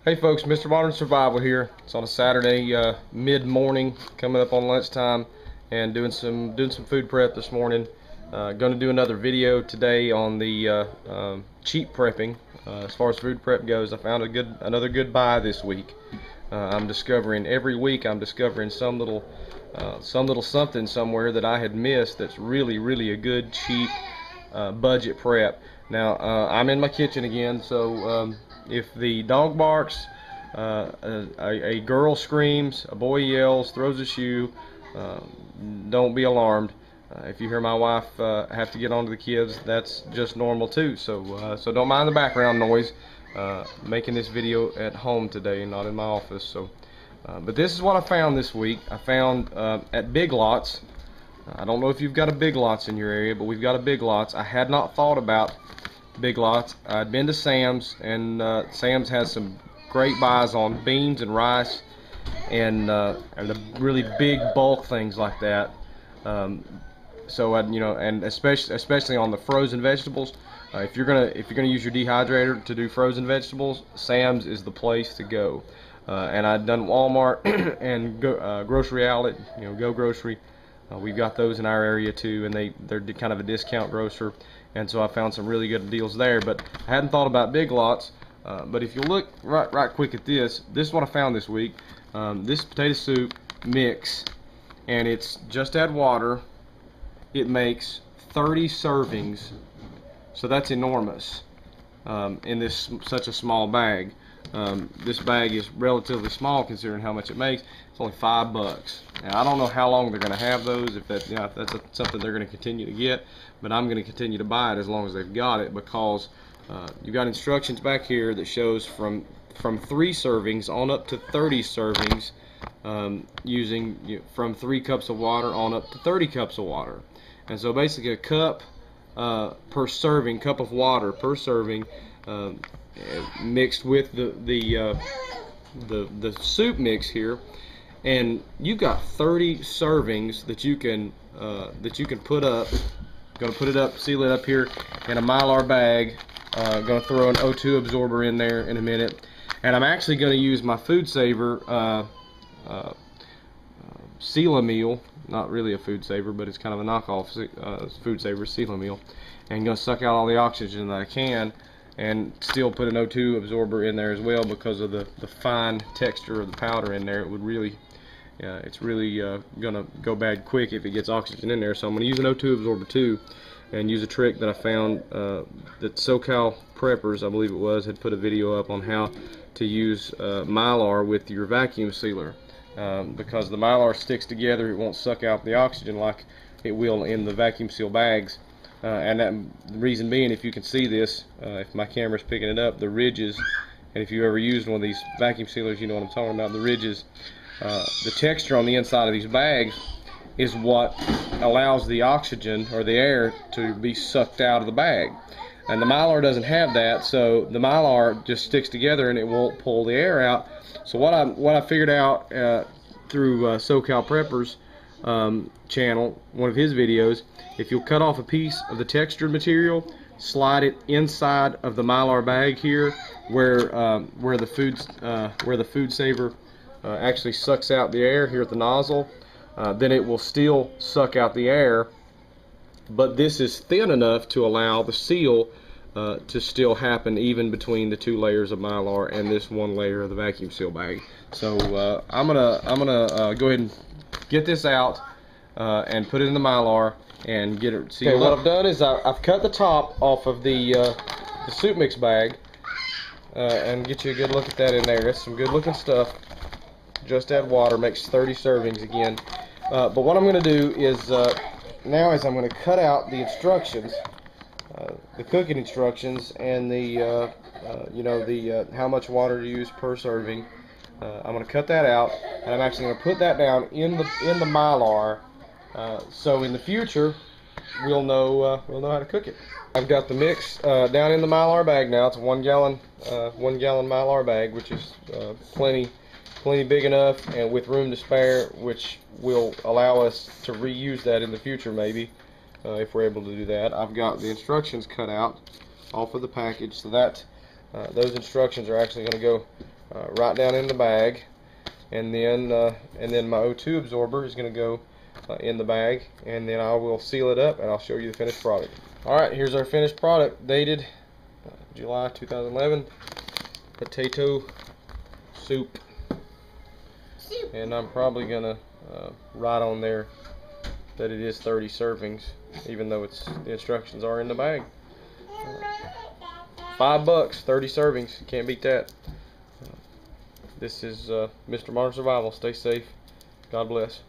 Hey folks, Mr. Modern Survival here. It's on a Saturday mid-morning, coming up on lunchtime, and doing some food prep this morning. Going to do another video today on the cheap prepping. As far as food prep goes, I found another good buy this week. I'm discovering every week some little something somewhere that I had missed that's really a good cheap budget prep. Now I'm in my kitchen again, so if the dog barks, a girl screams, a boy yells, throws a shoe, don't be alarmed. If you hear my wife have to get on to the kids, that's just normal too. So don't mind the background noise. Making this video at home today, not in my office. So, but this is what I found this week. I found at Big Lots. I don't know if you've got a Big Lots in your area, but we've got a Big Lots. I had not thought about Big Lots. I'd been to Sam's, and Sam's has some great buys on beans and rice and the really big bulk things like that. So and especially on the frozen vegetables. If you're gonna use your dehydrator to do frozen vegetables, Sam's is the place to go. And I'd done Walmart and Grocery Outlet, Go Grocery. We've got those in our area too, and they're kind of a discount grocer, and so I found some really good deals there. But I hadn't thought about Big Lots. But if you look right quick at this is what I found this week. This potato soup mix, and it's just add water. It makes 30 servings, so that's enormous in such a small bag. This bag is relatively small considering how much it makes. It's only $5. Now I don't know how long they're going to have those, if that's something they're going to continue to get, but I'm going to continue to buy it as long as they've got it, because you got instructions back here that shows from 3 servings on up to 30 servings, using from 3 cups of water on up to 30 cups of water. And so basically a cup per serving, cup of water per serving, mixed with the soup mix here, and you've got 30 servings that you can put up. Going to put it up, seal it up here in a Mylar bag. Going to throw an O2 absorber in there in a minute, and I'm actually going to use my Food Saver Seal-A-Meal. Not really a Food Saver, but it's kind of a knockoff Food Saver Seal-A-Meal, and going to suck out all the oxygen that I can, and still put an O2 absorber in there as well, because of the fine texture of the powder in there. It would really, it's really gonna go bad quick if it gets oxygen in there. So I'm gonna use an O2 absorber too, and use a trick that I found that SoCal Preppers, I believe it was, had put a video up on how to use Mylar with your vacuum sealer, because the Mylar sticks together. It won't suck out the oxygen like it will in the vacuum seal bags. And the reason being, if you can see this, if my camera's picking it up, the ridges, and if you ever used one of these vacuum sealers, you know what I'm talking about, the ridges, the texture on the inside of these bags is what allows the oxygen or the air to be sucked out of the bag. And the Mylar doesn't have that, so the Mylar just sticks together and it won't pull the air out. So what I figured out through SoCal Preppers channel, one of his videos, if you'll cut off a piece of the textured material, slide it inside of the Mylar bag here, where the Food Saver actually sucks out the air here at the nozzle, then it will still suck out the air, but this is thin enough to allow the seal to still happen even between the 2 layers of Mylar and this 1 layer of the vacuum seal bag. So I'm gonna go ahead and get this out and put it in the Mylar and get it sealed. Okay, what I've done is I've cut the top off of the soup mix bag, and get you a good look at that in there. It's some good looking stuff. Just add water, makes 30 servings again. But what I'm going to do is now I'm going to cut out the instructions, the cooking instructions, and the how much water to use per serving. I'm going to cut that out, and I'm actually going to put that down in the Mylar, so in the future we'll know how to cook it. I've got the mix down in the Mylar bag now. It's a 1 gallon Mylar bag, which is plenty big enough and with room to spare, which will allow us to reuse that in the future maybe, if we're able to do that. I've got the instructions cut out off of the package, so that those instructions are actually going to go right down in the bag, and then my O2 absorber is going to go in the bag, and then I will seal it up and I'll show you the finished product. Alright, here's our finished product, dated July 2011. Potato soup. And I'm probably gonna write on there that it is 30 servings, even though the instructions are in the bag. $5, 30 servings. You can't beat that. This is Mr. Modern Survival. Stay safe. God bless.